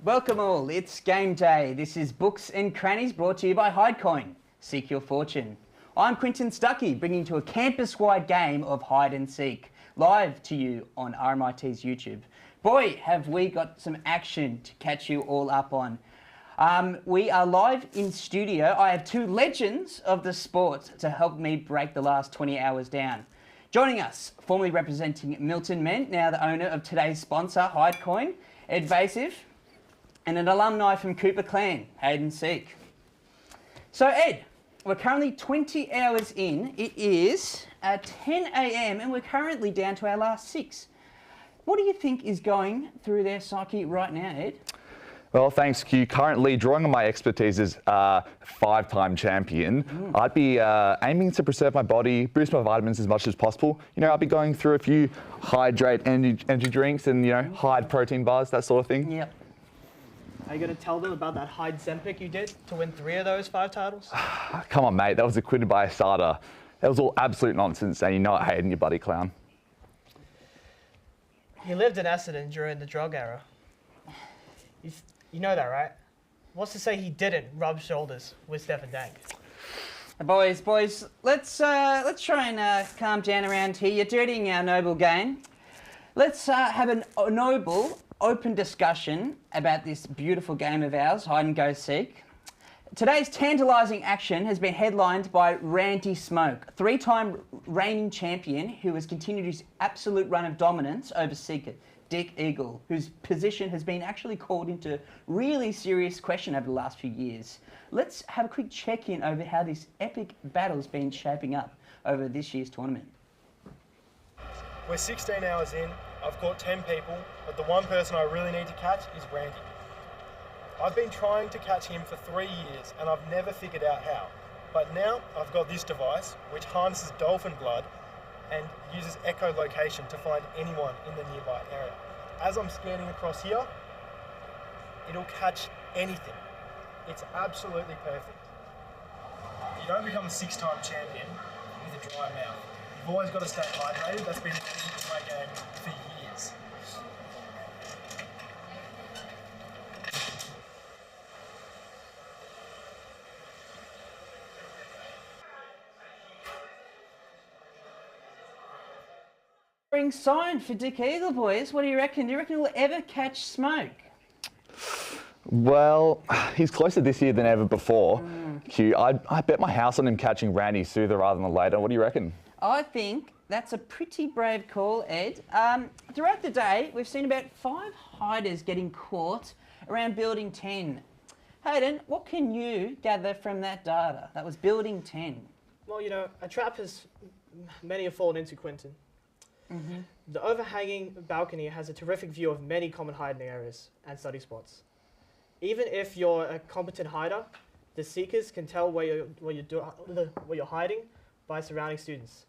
Welcome all, it's game day. This is Books and Crannies brought to you by Hidecoin. Seek your fortune. I'm Quinton Stuckey, bringing to a campus-wide game of hide and seek, live to you on RMIT's YouTube. Boy, have we got some action to catch you all up on. We are live in studio. I have two legends of the sport to help me break the last 20 hours down. Joining us, formerly representing Milton Men, now the owner of today's sponsor, Hidecoin, Ed Vasif, and an alumni from Cooper Clan, Hayden Seek. So Ed, we're currently 20 hours in. It is 10 a.m. and we're currently down to our last 6. What do you think is going through their psyche right now, Ed? Well, thanks, Q. Currently, drawing on my expertise as a 5-time champion, I'd be aiming to preserve my body, boost my vitamins as much as possible. You know, I'll be going through a few hydrate energy drinks and, you know, hide protein bars, that sort of thing. Yep. Are you going to tell them about that hide Zempic you did to win 3 of those 5 titles? Come on, mate. That was acquitted by a starter. That was all absolute nonsense, and you know I hated you, buddy clown. He lived in Essendon during the drug era. You know that, right? What's to say he didn't rub shoulders with Stephen Dank? Boys, let's try and calm down around here. You're dirtying our noble game. Let's have a noble, open discussion about this beautiful game of ours, hide and go seek. Today's tantalising action has been headlined by Randy Smoke, 3-time reigning champion who has continued his absolute run of dominance over seeker Dick Eagle, whose position has been actually called into really serious question over the last few years. Let's have a quick check-in over how this epic battle's been shaping up over this year's tournament. We're 16 hours in, I've caught 10 people, but the one person I really need to catch is Randy. I've been trying to catch him for 3 years and I've never figured out how. But now I've got this device which harnesses dolphin blood and uses echolocation to find anyone in the nearby area. As I'm scanning across here, it'll catch anything. It's absolutely perfect. You don't become a 6-time champion with a dry mouth. You've always got to stay hydrated. That's been the key to my game for years. Sign for Dick Eagle, boys. What do you reckon? Do you reckon he'll ever catch Smoke? Well, he's closer this year than ever before, Q. I bet my house on him catching Randy sooner rather than later. What do you reckon? I think that's a pretty brave call, Ed. Throughout the day, we've seen about 5 hiders getting caught around Building 10. Hayden, what can you gather from that data? That was Building 10. Well, you know, a trap has many have fallen into, Quinton. The overhanging balcony has a terrific view of many common hiding areas and study spots. Even if you're a competent hider, the seekers can tell where you're hiding by surrounding students.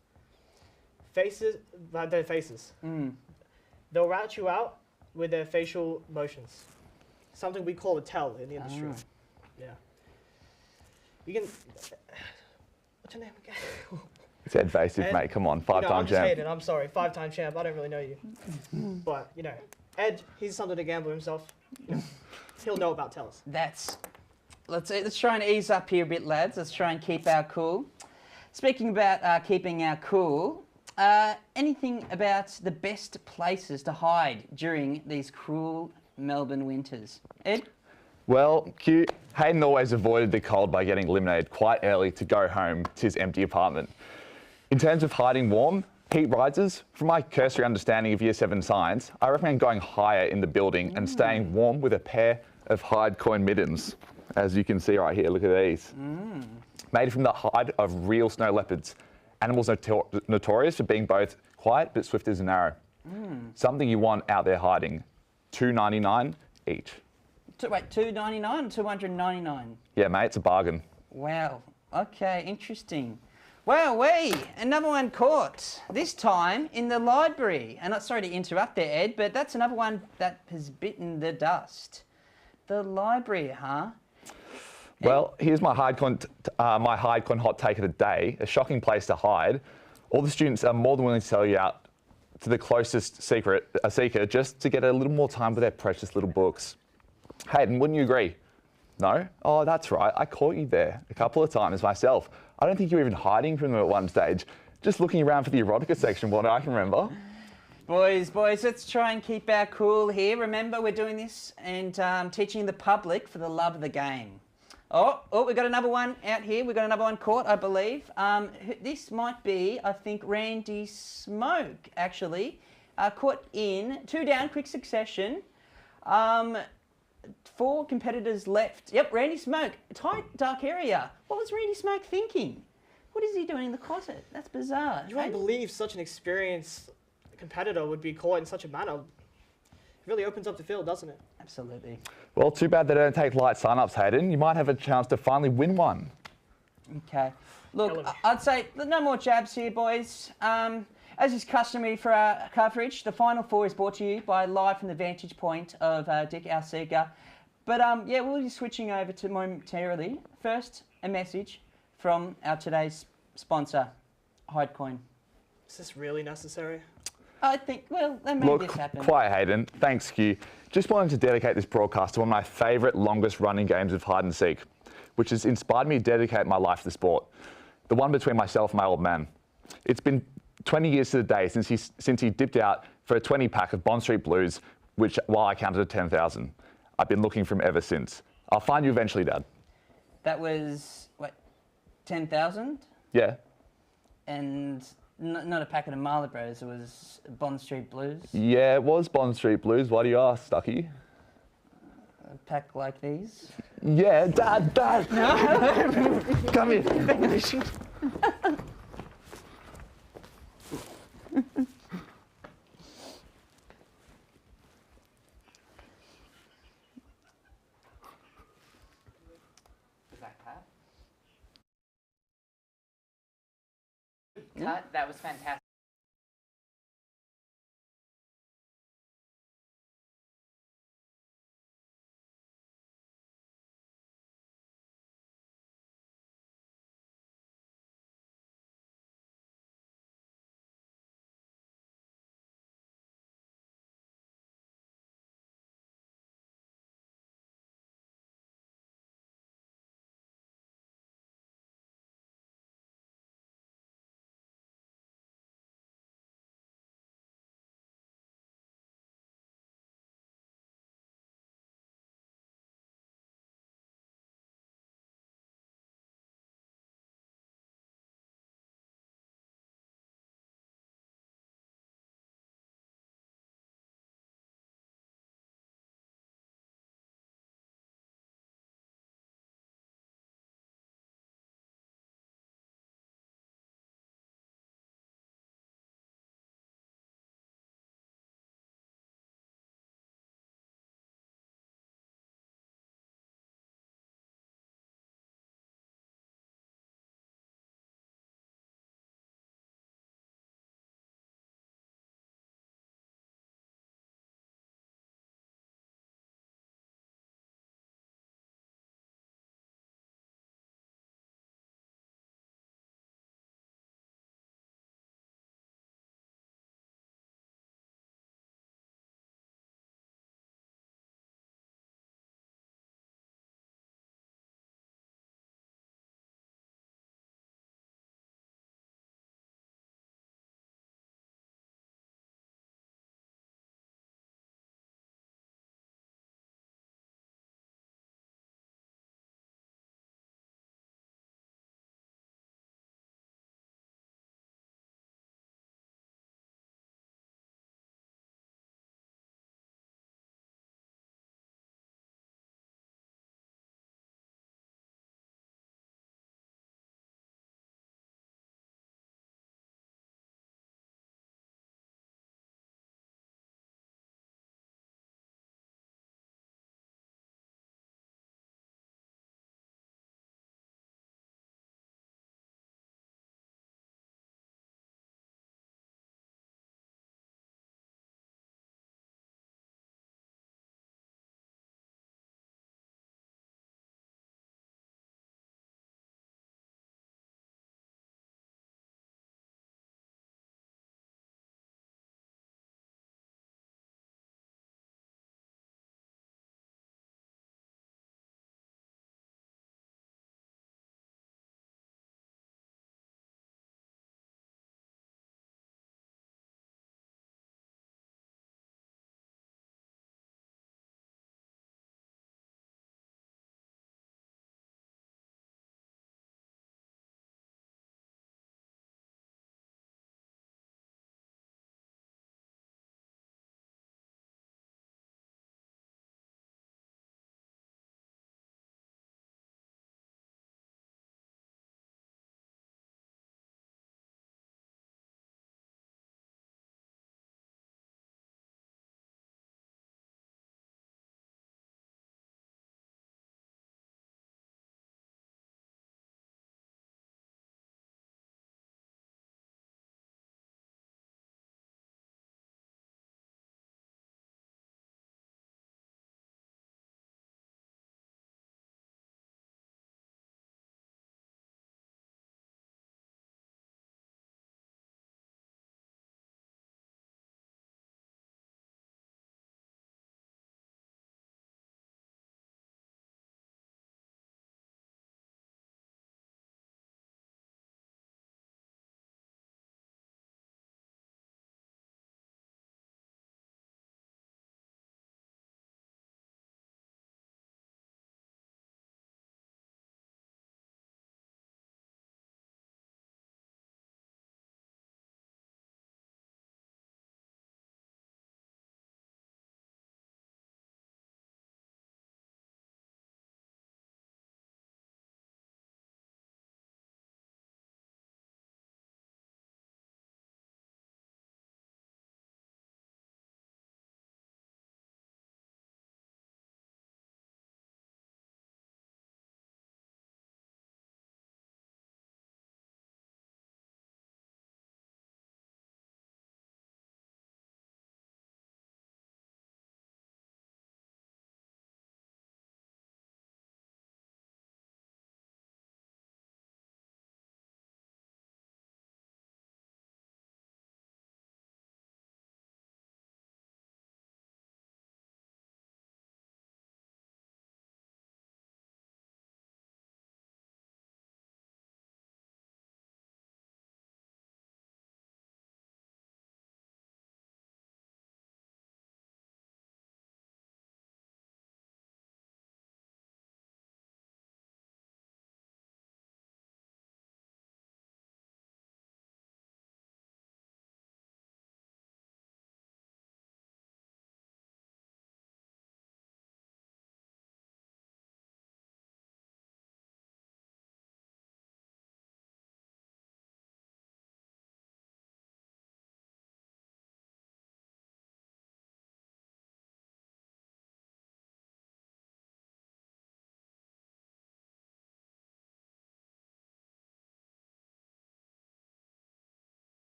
Their faces. They'll route you out with their facial motions. Something we call a tell in the industry. Yeah. You can. What's your name again? It's Ed Vasif, mate. Come on, 5-time champ. Hayden, I'm sorry, 5-time champ. I don't really know you, but you know, Ed, he's something to gamble himself. You know, he'll know about tells. Let's try and ease up here a bit, lads. Let's try and keep our cool. Speaking about keeping our cool, anything about the best places to hide during these cruel Melbourne winters? Ed? Well, Q, Hayden always avoided the cold by getting eliminated quite early to go home to his empty apartment. In terms of hiding warm, heat rises, from my cursory understanding of Year 7 science, I recommend going higher in the building and staying warm with a pair of Hidecoin mittens. As you can see right here, look at these. Made from the hide of real snow leopards, animals notorious for being both quiet but swift as an arrow. Something you want out there hiding. $2.99 each. Wait, $2.99 or $299? Yeah, mate, it's a bargain. Wow. Okay, interesting. Wow, another one caught. This time in the library. And sorry to interrupt there, Ed, but that's another one that has bitten the dust. The library, huh? Well, here's my Hidecoin hot take of the day. A shocking place to hide. All the students are more than willing to sell you out to the closest seeker just to get a little more time with their precious little books. Hayden, wouldn't you agree? No? Oh, that's right. I caught you there a couple of times myself. I don't think you were even hiding from them at one stage. Just looking around for the erotica section, what I can remember. Boys, let's try and keep our cool here. Remember, we're doing this and teaching the public for the love of the game. Oh, we've got another one out here. We've got another one caught, I believe. This might be, I think, Randy Smoke, actually. Caught in 2 down, quick succession. 4 competitors left. Yep, Randy Smoke. Tight, dark area. What was Randy Smoke thinking? What is he doing in the closet? That's bizarre. You won't believe such an experienced competitor would be caught in such a manner. It really opens up the field, doesn't it? Absolutely. Well, too bad they don't take light sign-ups, Hayden. You might have a chance to finally win one. Okay. Look, I'd say no more jabs here, boys. As is customary for our coverage, the Final Four is brought to you by live from the vantage point of Dick, our seeker. But yeah, we'll be switching over to momentarily. First, a message from our today's sponsor, Hidecoin. Is this really necessary? I think, well, they made this Look, happen. quiet, Hayden. Thanks, Q. Just wanted to dedicate this broadcast to one of my favourite, longest-running games of hide and seek, which has inspired me to dedicate my life to the sport. The one between myself and my old man. It's been 20 years to the day since he dipped out for a 20-pack of Bond Street Blues, which, while I counted to 10,000. I've been looking for him ever since. I'll find you eventually, Dad. That was, what, 10,000? Yeah. And not a packet of Marlboros, it was Bond Street Blues? Yeah, it was Bond Street Blues. Why do you ask, Stucky? A pack like these? Yeah, Dad! No. Come here. Cut. That was fantastic.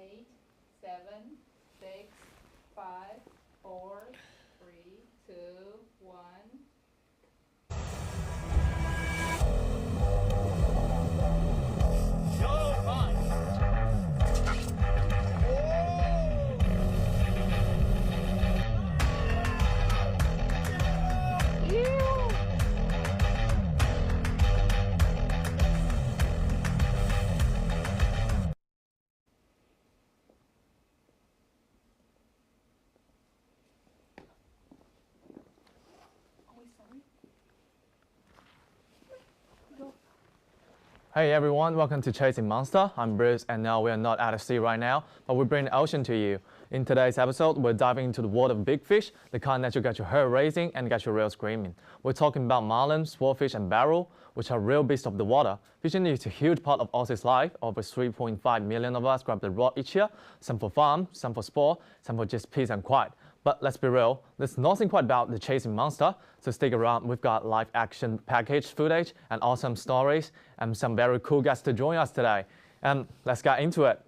8, 7, 6, 5, 4, 3, 2, 1. Hey everyone, welcome to Chasing Monster. I'm Bruce, and now we are not at the sea right now, but we bring the ocean to you. In today's episode, we're diving into the world of big fish, the kind that you get your heart racing and get your reel screaming. We're talking about marlin, swordfish, and barrel, which are real beasts of the water. Fishing is a huge part of Aussie's life. Over 3.5 million of us grab the rod each year, some for fun, some for sport, some for just peace and quiet. But let's be real, there's nothing quite about the Chasing Monster, so stick around. We've got live action package footage and awesome stories and some very cool guests to join us today. And let's get into it.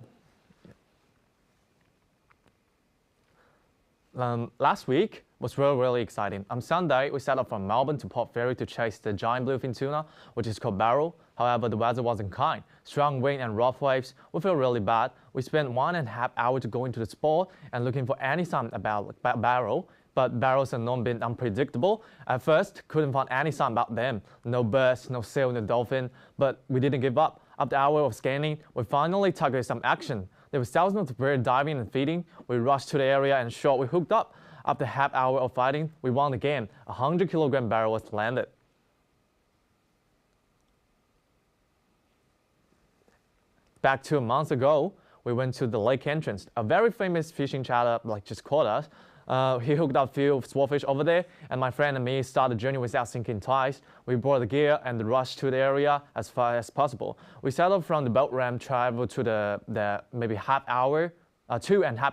Last week was really exciting. On Sunday, we set off from Melbourne to Port Fairy to chase the giant bluefin tuna, which is called barrel. However, the weather wasn't kind. Strong wind and rough waves. We feel really bad. We spent 1.5 hours to go into the spot and looking for any sign about barrel. But barrels are known being unpredictable. At first, couldn't find any sign about them. No birds, no seal, no dolphin. But we didn't give up. After an hour of scanning, we finally targeted some action. There was thousands of birds diving and feeding. We rushed to the area and shot. We hooked up. After half hour of fighting, we won the game. A 100-kilogram barrel was landed. Back 2 months ago, we went to the lake entrance. A very famous fishing charter just called us. He hooked up a few swordfish over there, and my friend and me started the journey without thinking twice. We brought the gear and rushed to the area as far as possible. We settled from the boat ramp, traveled to the maybe 2.5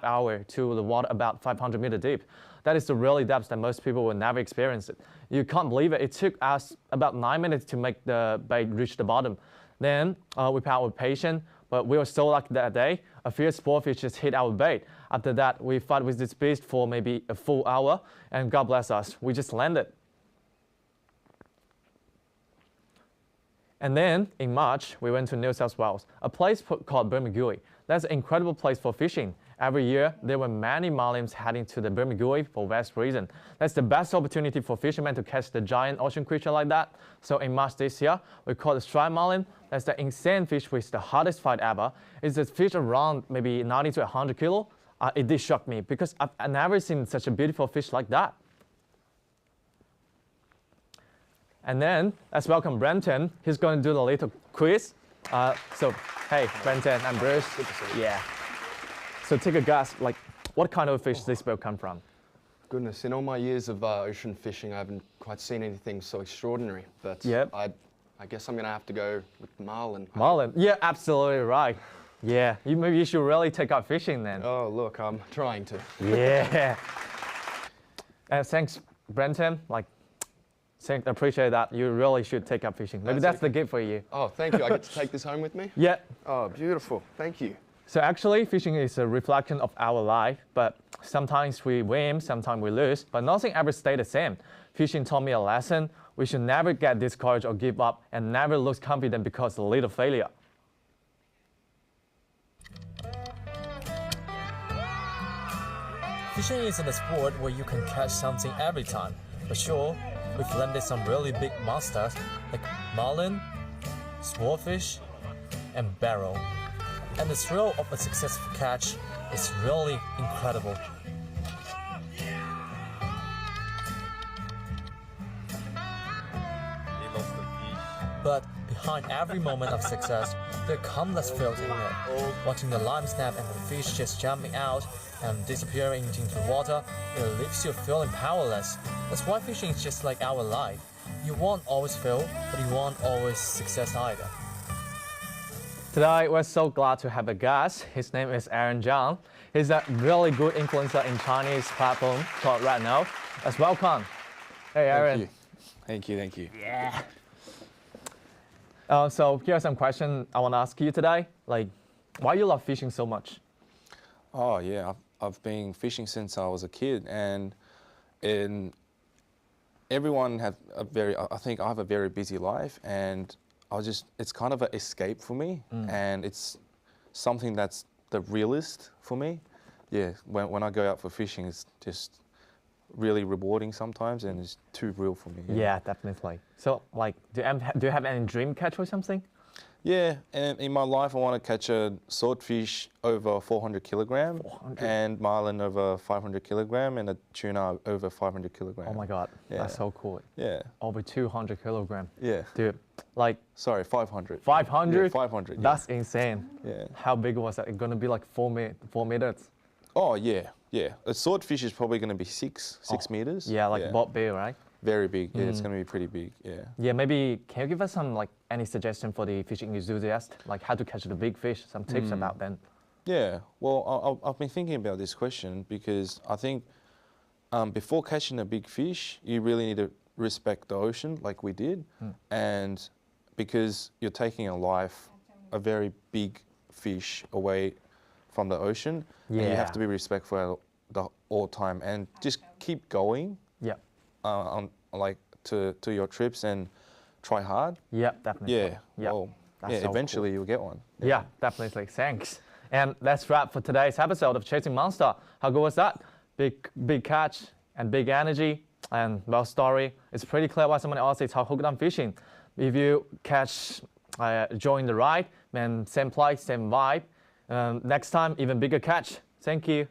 hours to the water about 500 meters deep. That is the really depth that most people will never experience it. You can't believe it. It took us about 9 minutes to make the bait reach the bottom. Then we paddled with patience, but we were so lucky that day. A fierce sportfish just hit our bait. After that, we fought with this beast for maybe a full hour, and God bless us, we just landed. And then, in March, we went to New South Wales, a place called Bermagui. That's an incredible place for fishing. Every year, there were many marlins heading to the Bermagui for that reason. That's the best opportunity for fishermen to catch the giant ocean creature like that. So in March this year, we caught the striped marlin. That's the insane fish with the hardest fight ever. It's a fish around maybe 90 to 100 kilo. It did shock me because I've never seen such a beautiful fish like that. And then let's welcome Brenton. He's going to do the little quiz. Hey, Brenton, I'm Bruce. Good to see you. Yeah. So take a guess, what kind of fish this boat come from? Goodness, in all my years of ocean fishing, I haven't quite seen anything so extraordinary. But Yep. I guess I'm going to have to go with marlin. Marlin. Yeah, absolutely right. Yeah, maybe you should really take up fishing then. Oh, look, I'm trying to. Yeah. Thanks, Brenton. Appreciate that. You really should take up fishing. Maybe that's the gift for you. Oh, thank you. I get to take this home with me? Yeah. Oh, beautiful. Thank you. So actually, fishing is a reflection of our life, but sometimes we win, sometimes we lose, but nothing ever stays the same. Fishing taught me a lesson. We should never get discouraged or give up and never lose confidence because of a little failure. Fishing isn't a sport where you can catch something every time. For sure, we've landed some really big monsters like marlin, swordfish, and barrel. And the thrill of a successful catch is really incredible. But behind every moment of success, there are countless feels in it. Watching the line snap and the fish just jumping out and disappearing into the water, it leaves you feeling powerless. That's why fishing is just like our life. You won't always fail, but you won't always success either. Today, we're so glad to have a guest. His name is Aaron Zhang. He's a really good influencer in Chinese platform called Right Now. Let's welcome. Hey, Aaron. Thank you. Yeah. So here are some questions I want to ask you today. Why you love fishing so much? Oh yeah, I've been fishing since I was a kid, and everyone had I think I have a very busy life, and it's kind of an escape for me, and it's something that's the realist for me. Yeah, when I go out for fishing, it's just really rewarding sometimes, and it's too real for me. Yeah, definitely. So, like, do you have any dream catch or something? Yeah, and in my life, I want to catch a swordfish over 400 kilogram, 400? and marlin over 500 kilogram, and a tuna over 500 kilogram. Oh my God, Yeah. that's so cool. Yeah. Over 200 kilogram. Yeah. Dude, like Sorry, 500. 500? Yeah, 500. Yeah. That's insane. Yeah. How big was that? It's gonna be like 4 meters. Oh yeah, yeah. A swordfish is probably going to be six meters. Yeah, like Bob Bear, right? Very big. Yeah, it's going to be pretty big. Yeah. Yeah, maybe can you give us some like any suggestion for the fishing enthusiast, like how to catch the big fish? Some tips about them. Yeah. Well, I've been thinking about this question because I think before catching a big fish, you really need to respect the ocean, like we did, and because you're taking a very big fish away from the ocean, and you have to be respectful the all time and just keep going. Yeah. To your trips and try hard. Yeah, definitely. Yeah. Yeah. Well, That's yeah. so Eventually you'll get one. Yeah, definitely. Thanks. And that's wrap for today's episode of Chasing Monster. How good was that? Big catch and big energy and well story. It's pretty clear why someone else is how hooked on fishing. If you catch, join the ride, then same place, same vibe. Next time, even bigger catch. Thank you.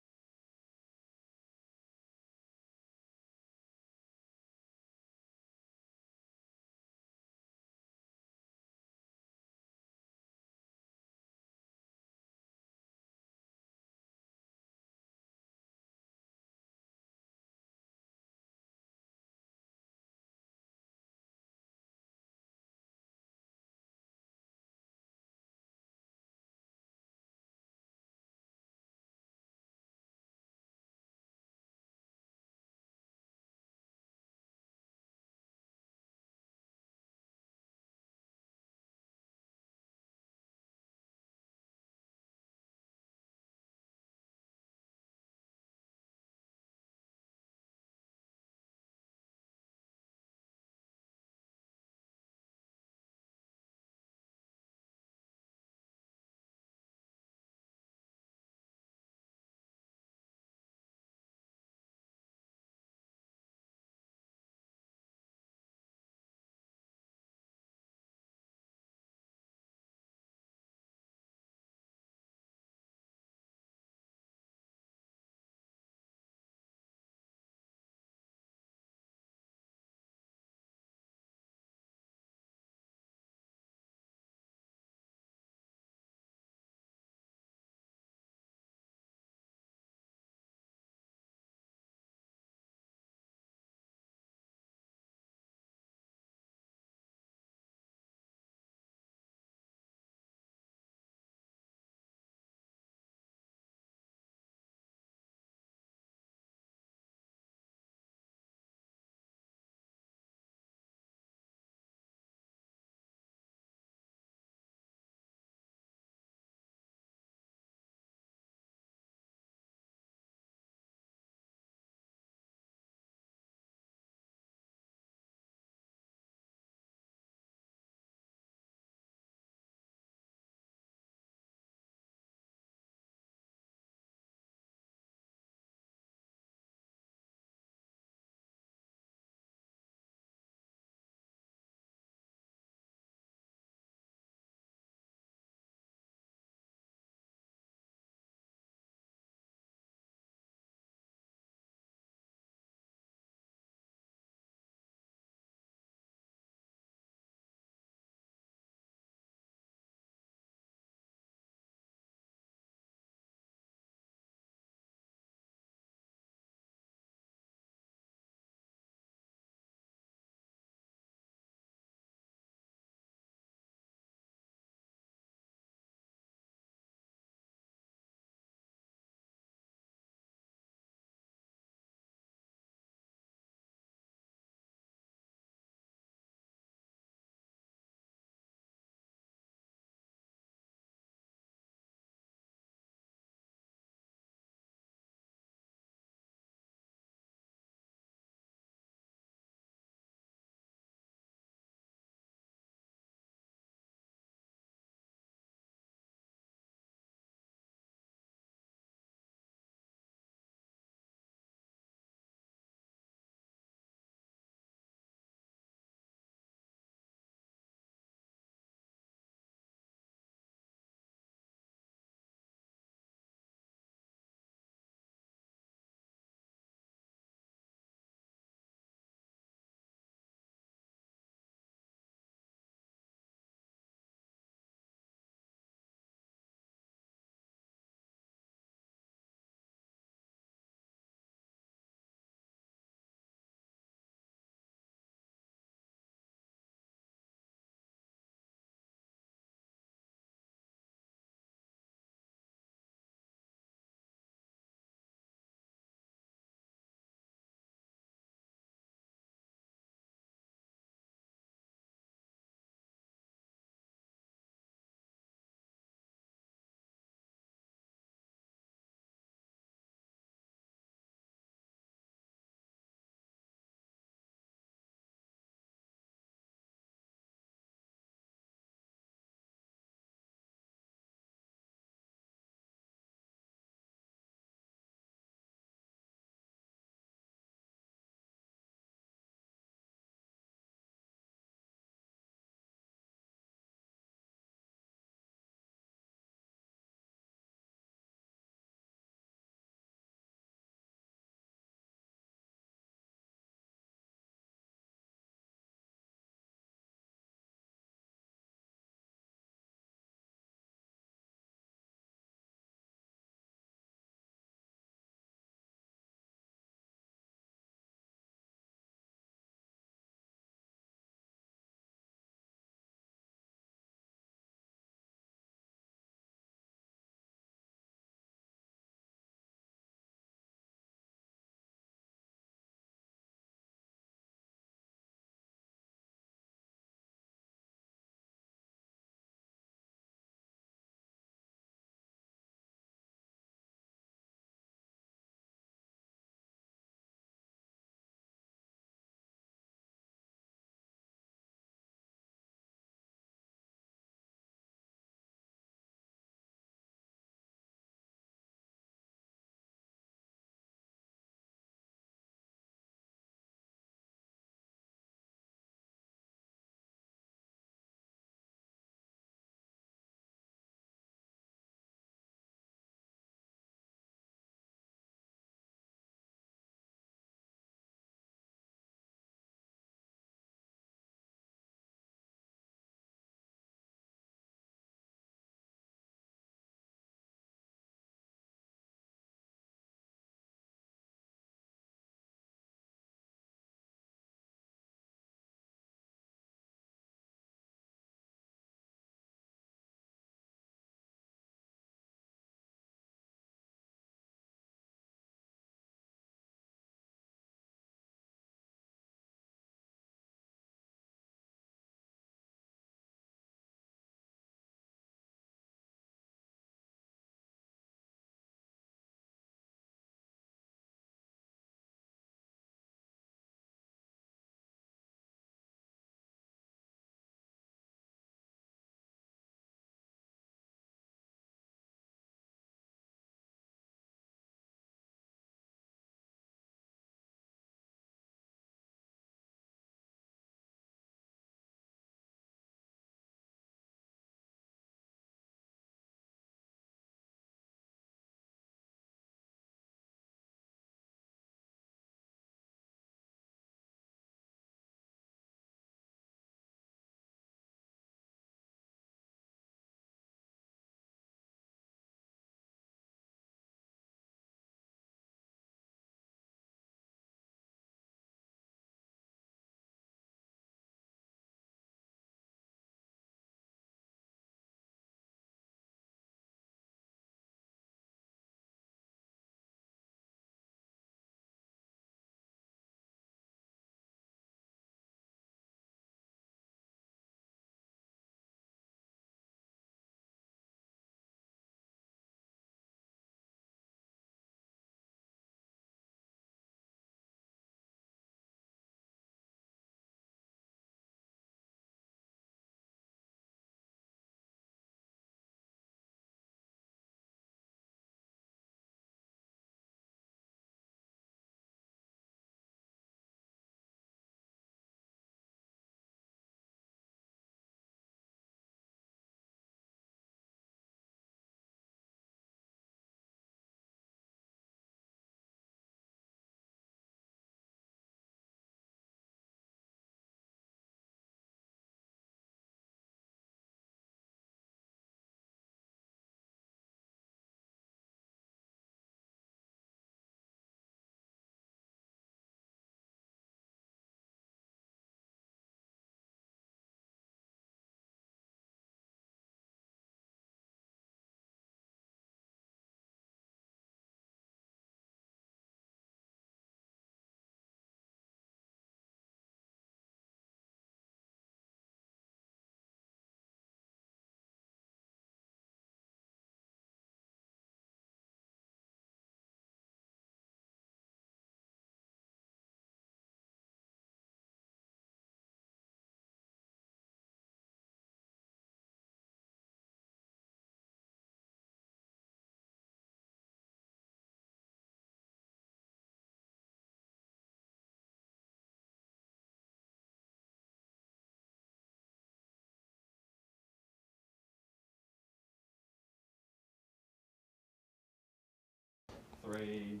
3,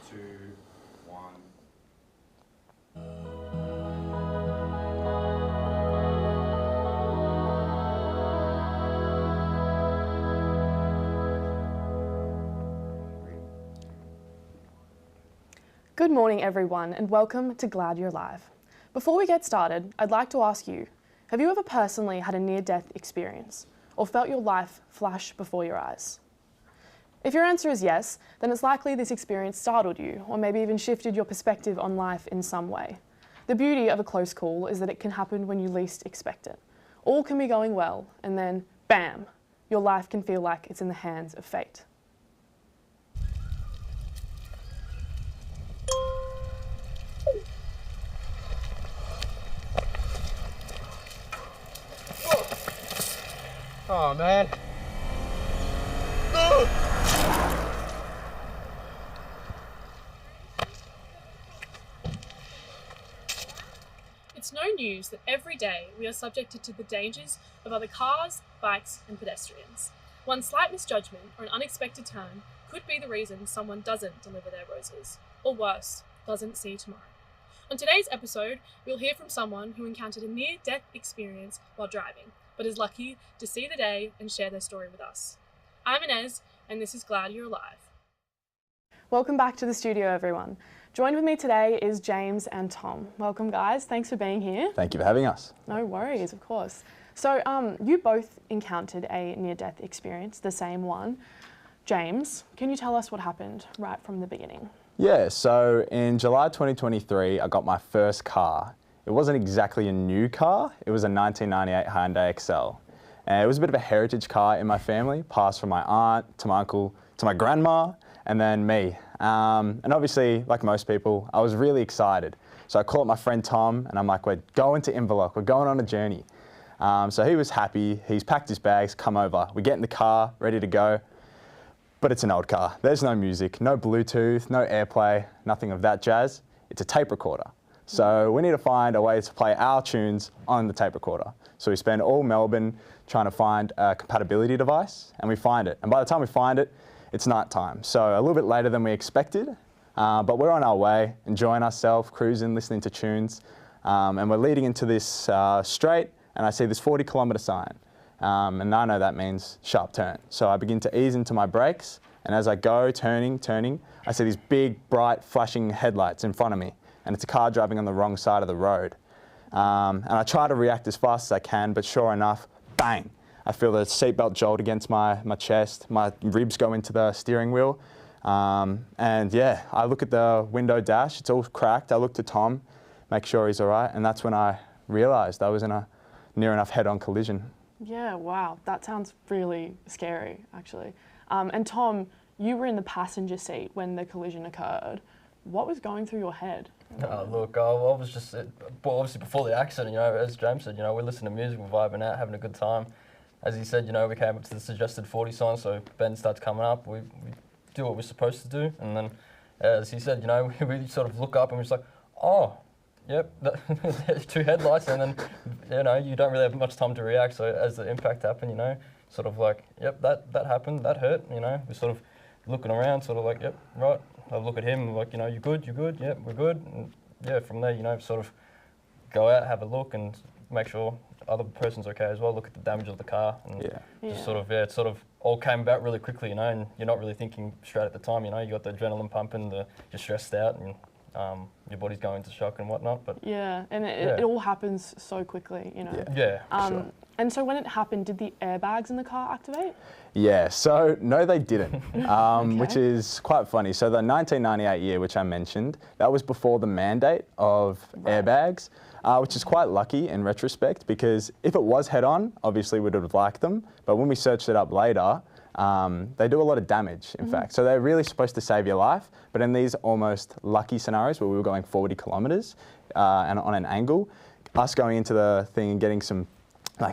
2, 1. Good morning, everyone, and welcome to Glad You're Alive. Before we get started, I'd like to ask you, have you ever personally had a near-death experience or felt your life flash before your eyes? If your answer is yes, then it's likely this experience startled you or maybe even shifted your perspective on life in some way. The beauty of a close call is that it can happen when you least expect it. All can be going well, and then, bam, your life can feel like it's in the hands of fate. Oh man. It's no news that every day we are subjected to the dangers of other cars, bikes, and pedestrians. One slight misjudgment or an unexpected turn could be the reason someone doesn't deliver their roses, or worse, doesn't see tomorrow. On today's episode, we'll hear from someone who encountered a near-death experience while driving, but is lucky to see the day and share their story with us. I'm Inez, and this is Glad You're Alive. Welcome back to the studio, everyone. Joined with me today is James and Tom. Welcome, guys. Thanks for being here. Thank you for having us. No worries, of course. So you both encountered a near-death experience, the same one. James, can you tell us what happened right from the beginning? Yeah, so in July 2023, I got my first car. It wasn't exactly a new car, it was a 1998 Hyundai Excel. And it was a bit of a heritage car in my family, passed from my aunt to my uncle to my grandma, and then me. And obviously, like most people, I was really excited. So I call up my friend Tom, and I'm like, we're going to Inverloch, we're going on a journey. So he was happy, he's packed his bags, come over. We get in the car, ready to go, but it's an old car. There's no music, no Bluetooth, no AirPlay, nothing of that jazz. It's a tape recorder. So we need to find a way to play our tunes on the tape recorder. So we spend all Melbourne trying to find a compatibility device, and we find it. And by the time we find it, it's night time. So a little bit later than we expected, but we're on our way, enjoying ourselves, cruising, listening to tunes. And we're leading into this straight, and I see this 40-kilometre sign. And I know that means sharp turn. So I begin to ease into my brakes, and as I go, turning, I see these big, bright, flashing headlights in front of me, and it's a car driving on the wrong side of the road. And I try to react as fast as I can, but sure enough, bang! I feel the seatbelt jolt against my chest, my ribs go into the steering wheel, and yeah, I look at the window dash, it's all cracked. I look to Tom, make sure he's all right, and that's when I realised I was in a near enough head-on collision. Yeah, wow, that sounds really scary, actually. And Tom, you were in the passenger seat when the collision occurred. What was going through your head? Look, I was just, obviously before the accident, as James said, we listened to music, we're vibing out, having a good time. As he said, we came up to the suggested 40 sign, so Ben starts coming up, we do what we're supposed to do, and then, as he said, we sort of look up and we're just like, oh, yep, there's two headlights, and then, you don't really have much time to react, so as the impact happened, sort of like, yep, that happened, that hurt, we're sort of looking around, sort of like, yep, right. I look at him, like, you good, yep, we're good, and yeah, from there, sort of go out, have a look, and make sure other person's okay as well, look at the damage of the car, and just sort of, it sort of all came about really quickly, and you're not really thinking straight at the time, you got the adrenaline pumping, you're stressed out, and your body's going into shock and whatnot, but... Yeah, and it all happens so quickly, Yeah, sure. And so when it happened, did the airbags in the car activate? Yeah, so no they didn't, which is quite funny. So the 1998 year, which I mentioned, that was before the mandate of airbags, which is quite lucky in retrospect, because if it was head-on, obviously we would have liked them, but when we searched it up later, they do a lot of damage, in fact. So they're really supposed to save your life, but in these almost lucky scenarios where we were going 40 kilometres and on an angle, us going into the thing and getting some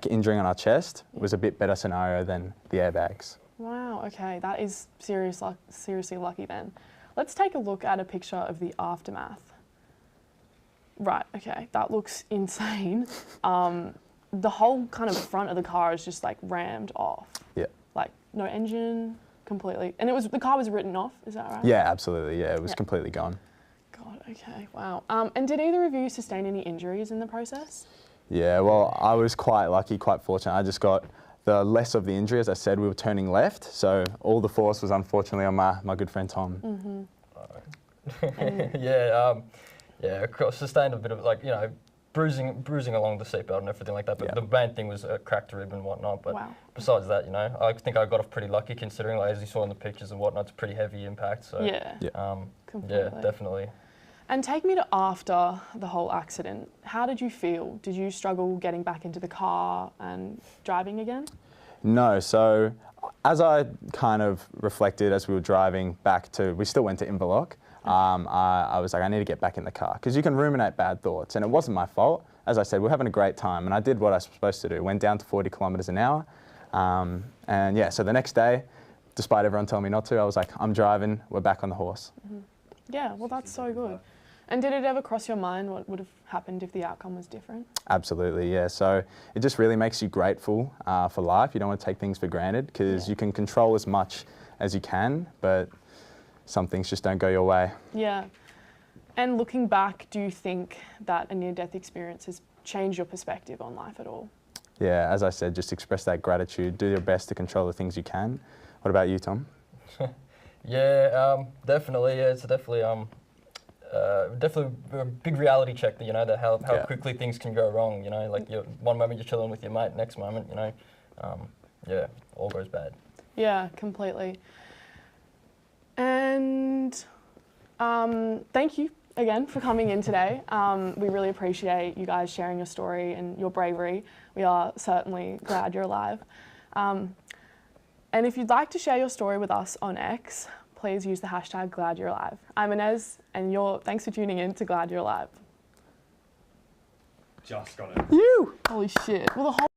injuring on our chest was a bit better scenario than the airbags. Wow, okay, that is seriously lucky then. Let's take a look at a picture of the aftermath. Right, okay, that looks insane. The whole kind of front of the car is just rammed off. Yeah. No engine, completely. And the car was written off, is that right? Yeah, absolutely. Yeah, it was completely gone. God, okay, wow. And did either of you sustain any injuries in the process? Yeah, well, I was quite lucky, quite fortunate. I just got the less of the injury. As I said, we were turning left, so all the force was unfortunately on my good friend Tom. Sustained a bit of bruising along the seatbelt and everything like that. But the main thing was a cracked rib and whatnot. But besides that, I think I got off pretty lucky considering, as you saw in the pictures and whatnot, it's a pretty heavy impact. So definitely. And take me to after the whole accident. How did you feel? Did you struggle getting back into the car and driving again? No, so as I kind of reflected as we were driving back we still went to Inverloch, I was like, I need to get back in the car because you can ruminate bad thoughts and it wasn't my fault. As I said, we're having a great time and I did what I was supposed to do, went down to 40 kilometres an hour. And yeah, so the next day, despite everyone telling me not to, I was like, I'm driving, we're back on the horse. Yeah, well, that's so good. And did it ever cross your mind what would have happened if the outcome was different? Absolutely, yeah. So it just really makes you grateful for life. You don't want to take things for granted because you can control as much as you can, but some things just don't go your way. Yeah. And looking back, do you think that a near-death experience has changed your perspective on life at all? Yeah, as I said, just express that gratitude. Do your best to control the things you can. What about you, Tom? Definitely. Yeah, it's definitely a big reality check. That how quickly things can go wrong. Like one moment you're chilling with your mate, next moment, all goes bad. Yeah, completely. And thank you again for coming in today. We really appreciate you guys sharing your story and your bravery. We are certainly glad you're alive. And if you'd like to share your story with us on X, please use the hashtag #GladYou'reAlive. I'm Inez, and thanks for tuning in to Glad You're Alive. Just got it. You! Holy shit. Well, the whole